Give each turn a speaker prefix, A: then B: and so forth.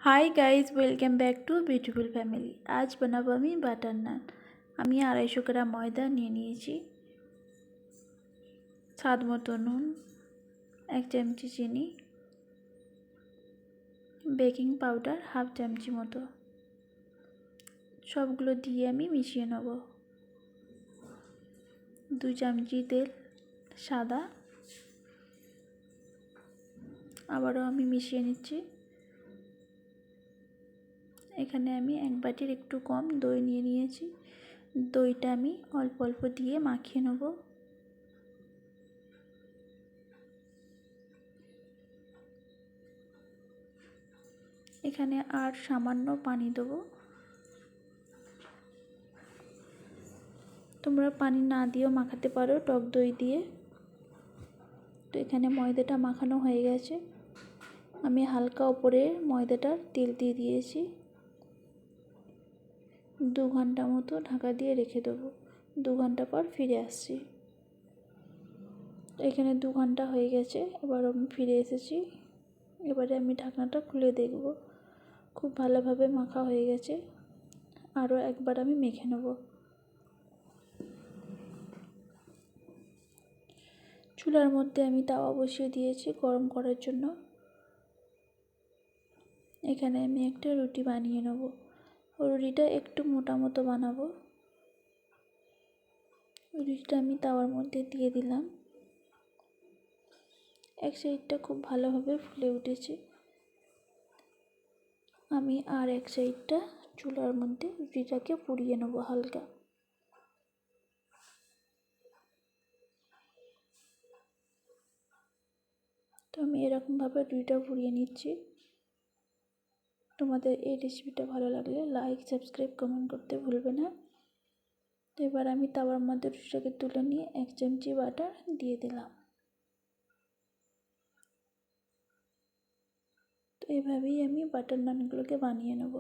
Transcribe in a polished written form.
A: Hi guys, welcome back to beautiful family. আজ বানাবো আমি বাটার নান। আমি 250 গ্রাম ময়দা নিয়ে নিয়েছি, স্বাদ মতো নুন, 1 চামচি চিনি, বেকিং পাউডার 1/2 চামচি মতো। সবগুলো দিয়ে আমি মিশিয়ে নেব। 2 চামচি তেল সাদা, আবারও আমি মিশিয়ে নিচ্ছি। এখানে আমি 1 বাটির একটু কম দই নিয়ে নিয়েছি। দইটা আমি অল্প অল্প দিয়ে মাখিয়ে নেব। এখানে আর সামান্য পানি দেবো। তোমরা পানি না দিয়েও মাখাতে পারো টক দই দিয়ে। তো এখানে ময়দাটা মাখানো হয়ে গেছে। আমি হালকা উপরে ময়দাটার তেল দিয়ে দিয়েছি। 2 ঘন্টা মতো ঢাকা দিয়ে রেখে দেবো। 2 ঘন্টা পর ফিরে আসছি। এখানে 2 ঘন্টা হয়ে গেছে, এবার আমি ফিরে এসেছি। এবারে আমি ঢাকনাটা খুলে দেখব খুব ভালোভাবে মাখা হয়ে গেছে। আরও একবার আমি মেখে নেব। চুলার মধ্যে আমি তাওয়া বসিয়ে দিয়েছি গরম করার জন্য। এখানে আমি একটা রুটি বানিয়ে নেব। রুটিটা একটু মোটা মতো বানাবো। রুটিটা আমি তাওয়ার মধ্যে দিয়ে দিলাম। এক সাইডটা খুব ভালোভাবে ফুলে উঠেছে। আমি আর এক সাইডটা চুলার মধ্যে রুটিটাকে পুড়িয়ে নেব হালকা। তো আমি এরকমভাবে রুটিটা পুড়িয়ে নিচ্ছি। তোমাদের এই রেসিপিটা ভালো লাগলে লাইক, সাবস্ক্রাইব, কমেন্ট করতে ভুলবে না। তো এবার আমি তাওয়ার মধ্যে রুটিটাকে তুলে নিয়ে 1 চামচি বাটার দিয়ে দিলাম। তো এভাবেই আমি বাটার নানগুলোকে বানিয়ে নেব।